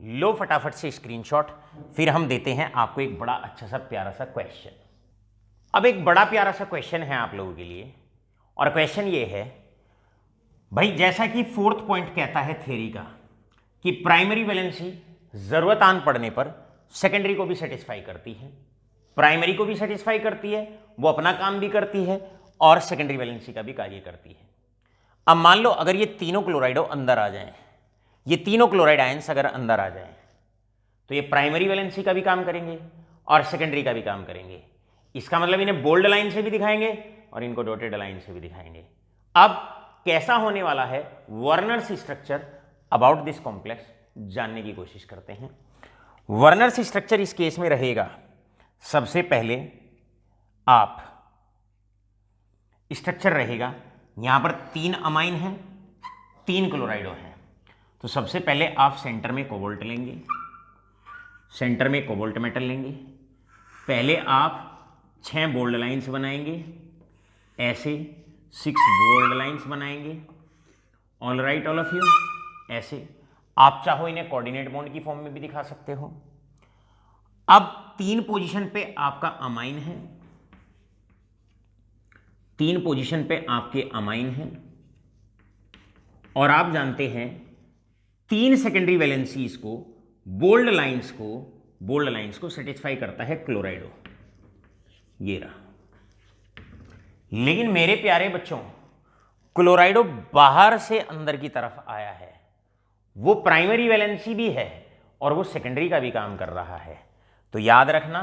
लो फटाफट से स्क्रीनशॉट, फिर हम देते हैं आपको एक बड़ा अच्छा सा प्यारा सा क्वेश्चन। अब एक बड़ा प्यारा सा क्वेश्चन है आप लोगों के लिए, और क्वेश्चन ये है भाई, जैसा कि फोर्थ पॉइंट कहता है थ्योरी का कि प्राइमरी वैलेंसी जरूरत आन पड़ने पर सेकेंडरी को भी सेटिस्फाई करती है, प्राइमरी को भी सेटिस्फाई करती है, वो अपना काम भी करती है और सेकेंडरी वैलेंसी का भी कार्य करती है। अब मान लो अगर ये तीनों क्लोराइडो अंदर आ जाएं, ये तीनों क्लोराइड आयंस अगर अंदर आ जाएं, तो ये प्राइमरी वैलेंसी का भी काम करेंगे और सेकेंडरी का भी काम करेंगे। इसका मतलब इन्हें बोल्ड लाइन से भी दिखाएंगे और इनको डॉटेड लाइन से भी दिखाएंगे। अब कैसा होने वाला है Werner's structure about this complex जानने की कोशिश करते हैं। वर्नर्स स्ट्रक्चर इस केस में रहेगा, सबसे पहले आप स्ट्रक्चर रहेगा, यहां पर 3 अमाइन हैं, 3 क्लोराइडो हैं, तो सबसे पहले आप सेंटर में कोबाल्ट लेंगे, सेंटर में कोबाल्ट मेटल लेंगे, पहले आप 6 बोल्ड लाइंस बनाएंगे, ऐसे 6 बोल्ड लाइंस बनाएंगे। All right all of you, ऐसे आप चाहो इन्हें कोऑर्डिनेट बॉन्ड की फॉर्म में भी दिखा सकते हो। अब 3 पोजीशन पे आपका अमाइन है, 3 पोजीशन पे आपके अमाइन हैं, और आप जानते हैं 3 सेकेंडरी वैलेंसीज को बोल्ड लाइंस को सेटिस्फाई करता है क्लोराइडो, ये रहा। लेकिन मेरे प्यारे बच्चों, क्लोराइडो बाहर से अंदर की तरफ आया है, वो प्राइमरी वैलेंसी भी है और वो सेकेंडरी का भी काम कर रहा है। तो याद रखना,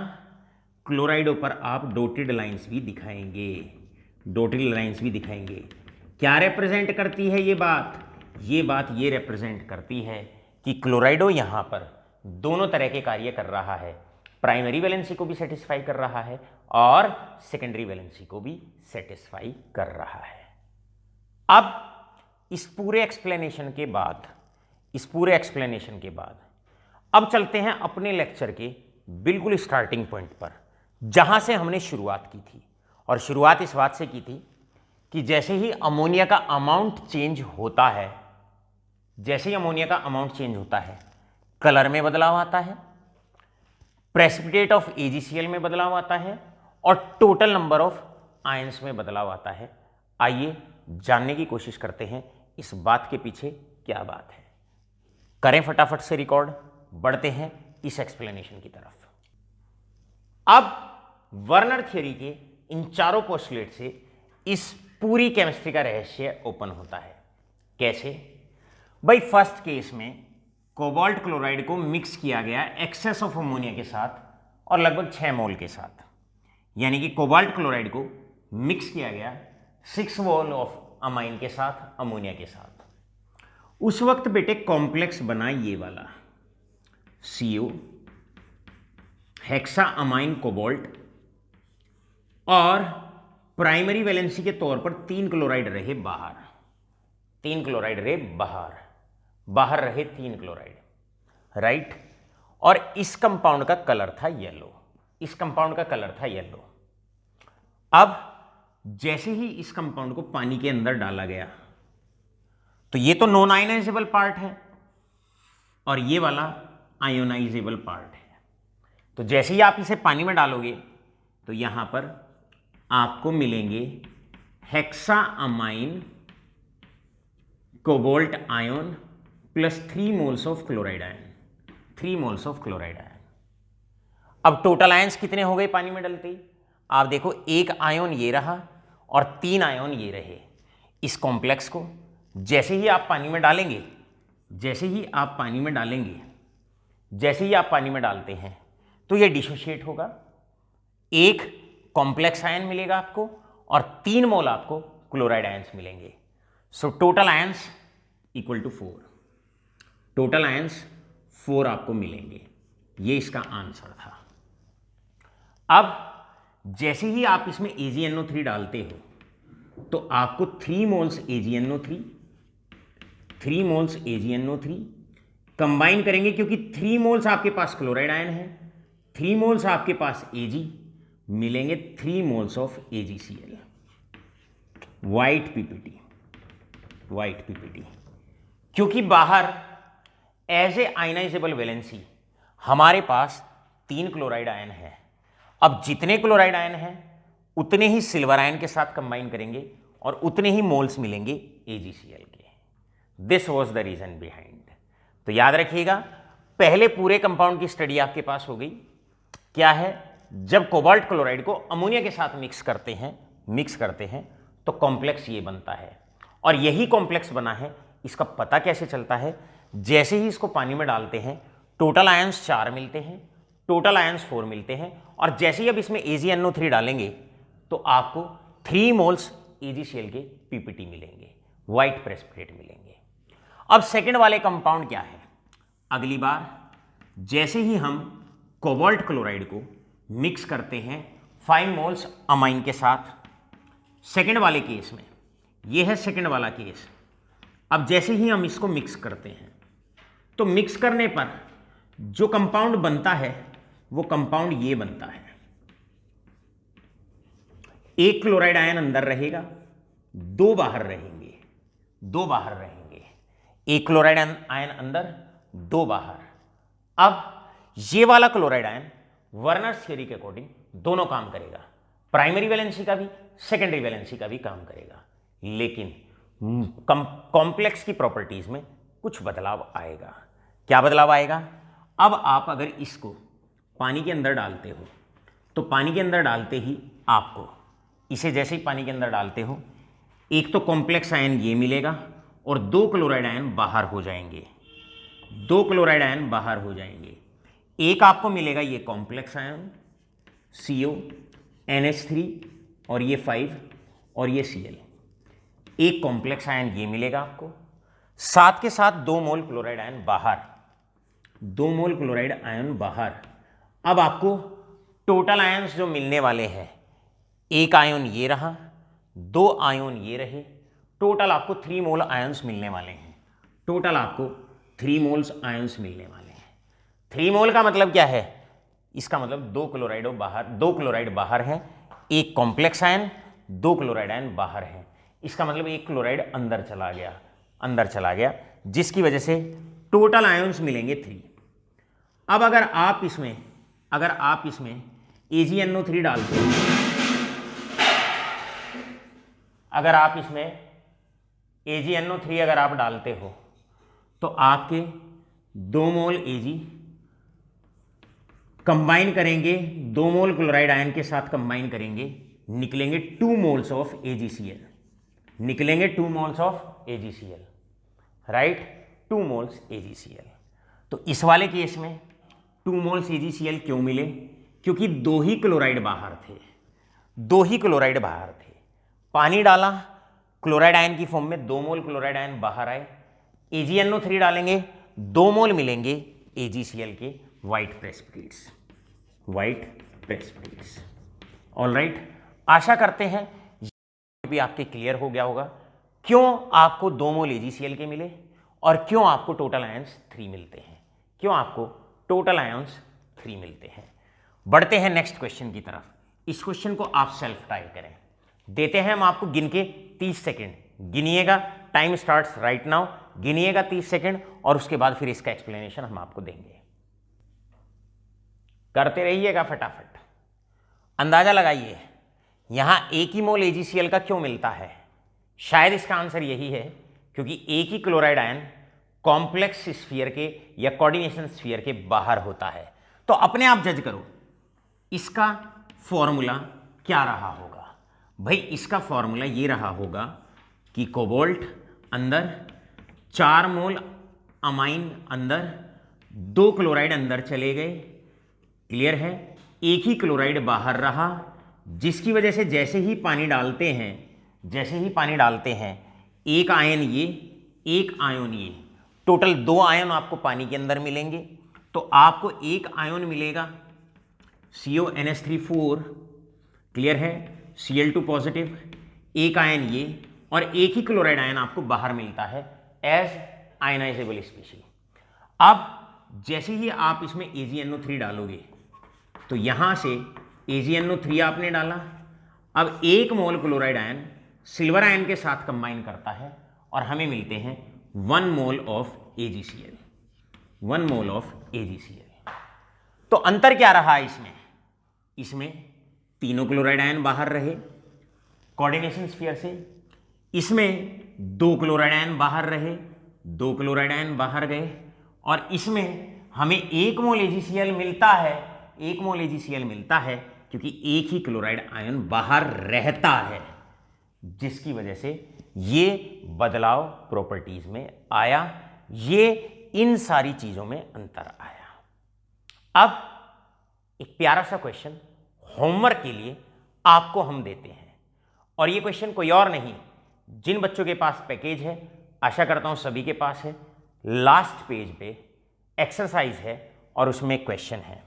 क्लोराइडो पर आप डॉटेड लाइंस भी दिखाएंगे, डॉटेड लाइंस भी दिखाएंगे। क्या रिप्रेजेंट करती है ये बात? ये बात ये रिप्रेजेंट करती है कि क्लोराइडो यहां पर दोनों तरह के कार्य कर रहा है, प्राइमरी वैलेंसी को भी सेटिस्फाई कर रहा है और सेकेंडरी वैलेंसी को भी सेटिस्फाई कर रहा है। अब इस पूरे एक्सप्लेनेशन के बाद अब चलते हैं अपने लेक्चर के बिल्कुल स्टार्टिंग पॉइंट पर, जहां से हमने शुरुआत की थी। और शुरुआत इस बात से की थी कि जैसे ही अमोनिया का अमाउंट चेंज होता है, कलर में बदलाव आता है, प्रेसिपिटेट ऑफ AgCl में बदलाव आता है और टोटल नंबर ऑफ आयंस में बदलाव आता है। आइए जानने की कोशिश करते हैं इस बात के पीछे क्या बात है। करें फटाफट से रिकॉर्ड, बढ़ते हैं इस एक्सप्लेनेशन की तरफ। अब वर्नर थ्योरी के इन चारों पोस्टुलेट से इस पूरी केमिस्ट्री का रहस्य ओपन होता है। कैसे भाई? फर्स्ट केस में कोबाल्ट क्लोराइड को मिक्स किया गया एक्सेस ऑफ अमोनिया के साथ और लगभग 6 मोल के साथ, यानी कि कोबाल्ट क्लोराइड को मिक्स किया गया 6 मोल ऑफ अमाइन के साथ, अमोनिया के साथ। उस वक्त बेटे कॉम्प्लेक्स बना ये वाला, CO, हेक्सा अमाइन कोबाल्ट, और प्राइमरी वैलेंसी के तौर पर 3 क्लोराइड रहे बाहर, 3 क्लोराइड रहे बाहर रहे 3 क्लोराइड, राइट। और इस कंपाउंड का कलर था येलो, इस कंपाउंड का कलर था येलो। अब जैसे ही इस कंपाउंड को पानी के अंदर डाला गया तो ये तो नॉन आयोनाइजेबल पार्ट है और ये वाला आयोनाइजेबल पार्ट है। तो जैसे ही आप इसे पानी में डालोगे तो यहां पर आपको मिलेंगे hexa amine cobalt ion plus 3 moles of chloride ion, 3 moles of chloride ion. अब टोटल आयंस कितने हो गए पानी में डलते ही? आप देखो, एक आयन ये रहा और 3 आयन ये रहे। इस कॉम्प्लेक्स को जैसे ही आप पानी में डालेंगे, जैसे ही आप पानी में डालेंगे, जैसे ही आप पानी में डालते हैं तो ये डिसोशिएट होगा। एक कॉम्प्लेक्स आयन मिलेगा आपको और 3 मोल आपको क्लोराइड आयंस मिलेंगे। So total ions equal to 4, total ions 4 आपको मिलेंगे। ये इसका आंसर था। अब जैसे ही आप इसमें AgNO3 डालते हो तो आपको 3 moles AgNO3, 3 moles AgNO3 combine करेंगे, क्योंकि 3 मोल्स आपके पास क्लोराइड आयन है, 3 मोल्स आपके पास Ag, मिलेंगे 3 moles of AgCl, white PPT, white PPT। क्योंकि बाहर एज ए आयनाइजेबल वैलेंसी हमारे पास 3 क्लोराइड आयन है। अब जितने क्लोराइड आयन हैं उतने ही सिल्वर आयन के साथ कंबाइन करेंगे और उतने ही मोल्स मिलेंगे AgCl के। This was the reason behind. तो याद रखिएगा, पहले पूरे कंपाउंड की स्टडी आपके पास हो गई। क्या है? जब कोबाल्ट क्लोराइड को अमोनिया के साथ मिक्स करते हैं तो कॉम्प्लेक्स ये बनता है, और यही कॉम्प्लेक्स बना है। इसका पता कैसे चलता है? जैसे ही इसको पानी में डालते हैं टोटल आयंस 4 मिलते हैं, टोटल आयंस 4 मिलते हैं, और जैसे ही अब इसमें AgNO3 डालेंगे तो आपको 3 मोल्स AgCl के PPT मिलेंगे, व्हाइट प्रेसिपिटेट मिलेंगे। अब सेकंड वाले कंपाउंड क्या है? अगली बार जैसे ही हम कोबाल्ट क्लोराइड को मिक्स करते हैं 5 मोल्स अमाइन के साथ, सेकंड वाले केस में, यह है सेकंड वाला केस। अब जैसे ही हम इसको मिक्स करते हैं तो मिक्स करने पर जो कंपाउंड बनता है वो कंपाउंड ये बनता है। एक क्लोराइड आयन अंदर रहेगा, 2 बाहर रहेंगे, 2 बाहर रहेंगे। एक क्लोराइड आयन अंदर, 2 बाहर। अब ये वाला क्लोराइड आयन वर्नर्स थ्योरी के अकॉर्डिंग दोनों काम करेगा, प्राइमरी वैलेंसी का भी, सेकेंडरी वैलेंसी का भी काम करेगा। लेकिन कॉम्प्लेक्स की प्रॉपर्टीज में कुछ बदलाव आएगा। क्या बदलाव आएगा? अब आप अगर इसको पानी के अंदर डालते हो तो पानी के अंदर डालते ही आपको, इसे जैसे ही पानी के अंदर डालते हो, एक तो कॉम्प्लेक्स आयन ये मिलेगा और 2 क्लोराइड आयन बाहर हो जाएंगे, 2 क्लोराइड आयन बाहर हो जाएंगे। एक आपको मिलेगा ये कॉम्प्लेक्स आयन CO NH3 और ये 5 और ये Cl, एक कॉम्प्लेक्स आयन ये मिलेगा आपको, साथ के साथ 2 मोल क्लोराइड आयन बाहर, 2 मोल क्लोराइड आयन बाहर। अब आपको टोटल आयंस जो मिलने वाले हैं, एक आयन ये रहा, 2 आयन ये रहे, टोटल आपको 3 मोल आयंस मिलने वाले हैं। टोटल आपको 3 मोल्स आयंस मिलने वाले हैं। 3 मोल का मतलब क्या है? इसका मतलब 2 क्लोराइड बाहर हैं, एक कॉम्प्लेक्स आयन, 2 क्लोराइड आयन बाहर हैं। इसका मतलब एक क्लोराइड अंदर चला गया, जिसकी वजह से टोटल आयंस मिलेंगे 3। अब अगर आप इसमें AgNO3 डालते हो, अगर आप इसमें AgNO3 अगर आप डालते हो तो आपके 2 मोल Ag कंबाइन करेंगे, 2 मोल क्लोराइड आयन के साथ कंबाइन करेंगे, निकलेंगे 2 मोल्स ऑफ AgCl, निकलेंगे 2 moles of AgCl, right, 2 moles AgCl। तो इस वाले केस में 2 मोल्स AgCl क्यों मिले? क्योंकि 2 ही क्लोराइड बाहर थे, 2 ही क्लोराइड बाहर थे। पानी डाला, क्लोराइड आयन की फॉर्म में 2 मोल क्लोराइड आयन बाहर आए, AgNO3 डालेंगे, 2 मोल मिलेंगे AgCl के white precipitates, white precipitates. All right, आशा करते हैं ये भी आपके क्लियर हो गया होगा क्यों आपको 2 मोल AgCl के मिले और क्यों आपको टोटल आयंस 3 मिलते हैं, क्यों आपको टोटल आयंस 3 मिलते हैं। बढ़ते हैं नेक्स्ट क्वेश्चन की तरफ। इस क्वेश्चन को आप सेल्फ टाइप करें। देते हैं हम आपको गिन के 30 सेकेंड, गिनिएगा, टाइम स्टार्ट्स राइट नाउ, गिनिएगा 30 सेकेंड और उसके बाद फिर इसका एक्सप्लेनेशन हम आपको देंगे। करते रहिएगा फटाफट। अंदाजा लगाइए यहां एक ही मोल AgCl का क्यों मिलता है। शायद इसका आंसर यही है क्योंकि एक ही क्लोराइड आयन कॉम्प्लेक्स स्फीयर के या कोऑर्डिनेशन स्फीयर के बाहर होता है। तो अपने आप जज करो इसका फॉर्मूला क्या रहा होगा। भाई इसका फॉर्मूला ये रहा होगा कि कोबाल्ट अंदर, 4 मोल अमाइन अंदर, 2 क्लोराइड अंदर चले गए, क्लियर है, एक ही क्लोराइड बाहर रहा, जिसकी वजह से जैसे ही पानी डालते हैं एक आयन ये, एक आयन ये, टोटल 2 आयन आपको पानी के अंदर मिलेंगे। तो आपको एक आयन मिलेगा CONH3 क्लियर है, Cl2 पॉजिटिव, एक आयन ये, और एक ही क्लोराइड आयन आपको बाहर मिलता है एज आयनाइजेबल स्पीशीज। अब जैसे ही आप इसमें AgNO3 डालोगे तो यहां से AgNO3 आपने डाला, अब 1 मोल क्लोराइड आयन सिल्वर आयन के साथ कंबाइन करता है और हमें मिलते हैं 1 mole of AgCl, 1 mole of AgCl। तो अंतर क्या रहा इसमें तीनों क्लोराइड आयन बाहर रहे कोऑर्डिनेशन स्फीयर से, इसमें 2 क्लोराइड आयन बाहर रहे, 2 क्लोराइड आयन बाहर गए, और इसमें हमें 1 मोल AgCl मिलता है, 1 मोल AgCl मिलता है क्योंकि एक ही क्लोराइड आयन बाहर रहता है, जिसकी वजह से ये बदलाव प्रॉपर्टीज में आया, ये इन सारी चीजों में अंतर आया। अब एक प्यारा सा क्वेश्चन होमवर्क के लिए आपको हम देते हैं, और ये क्वेश्चन कोई और नहीं, जिन बच्चों के पास पैकेज है, आशा करता हूं सभी के पास है, लास्ट पेज पे एक्सरसाइज है और उसमें क्वेश्चन है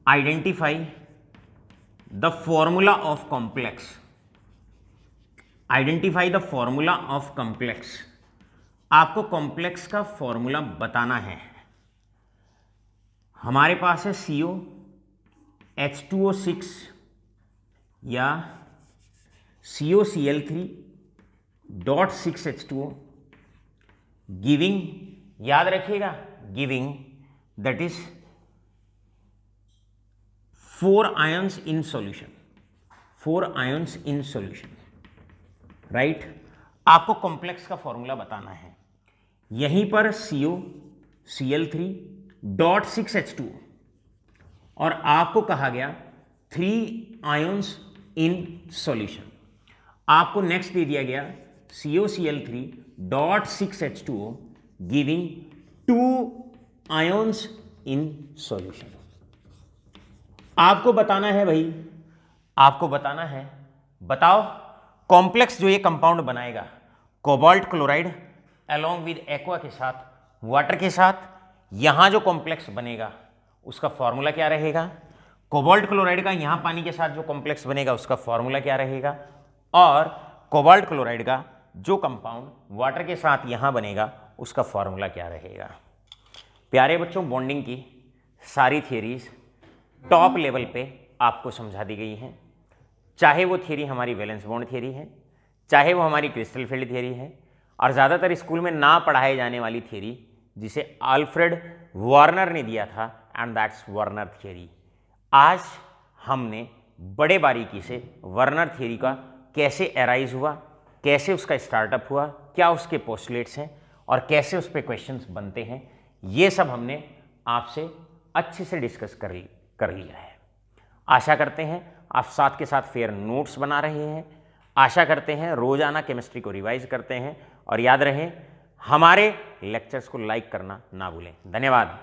identify the formula of complex, identify the formula of complex. आपको कॉम्प्लेक्स का फॉर्मूला बताना है। हमारे पास है COH2O6 या COCl3.6H2O गिविंग, याद रखिएगा, giving that is 4 ions in solution, 4 ions in solution, right. आपको कॉम्प्लेक्स का फॉर्मूला बताना है। यहीं पर COCl3.6H2O और आपको कहा गया 3 आयंस इन सॉल्यूशन। आपको नेक्स्ट दे दिया गया COCl3.6H2O giving 2 ions in solution. आपको बताना है भाई, आपको बताना है, बताओ कॉम्प्लेक्स जो ये कंपाउंड बनाएगा cobalt chloride along with aqua के साथ, वाटर के साथ, यहां जो कॉम्प्लेक्स बनेगा उसका फॉर्मूला क्या रहेगा, कोबाल्ट क्लोराइड का यहां पानी के साथ जो कॉम्प्लेक्स बनेगा उसका फॉर्मूला क्या रहेगा, और कोबाल्ट क्लोराइड का जो कंपाउंड वाटर के साथ यहां बनेगा उसका फॉर्मूला क्या रहेगा। प्यारे बच्चों, बॉन्डिंग की सारी थियरीज टॉप लेवल पे आपको समझा दी गई हैं, चाहे वो थियरी हमारी वैलेंस बॉन्ड थियरी है, चाहे वो हमारी क्रिस्टल फील्ड थियरी है, और ज़्यादातर स्कूल में ना पढ़ाए जाने वाली थियरी जिसे अल्फ्रेड वार्नर ने दिया था, एंड दैट्स वार्नर थियरी। आज हमने बड़े बारीकी से वार्नर थियरी का कैसे एराइज हुआ, कैसे उसका स्टार्टअप हुआ, क्या उसके पोस्टुलेट्स हैं और कैसे उस पर क्वेश्चंस बनते हैं, ये सब हमने आपसे अच्छे से डिस्कस कर लिया है। आशा करते हैं आप साथ के साथ फेयर नोट्स बना रहे हैं, आशा करते हैं रोजाना केमिस्ट्री को रिवाइज करते हैं, और याद रहे हमारे लेक्चर्स को लाइक करना ना भूलें। धन्यवाद।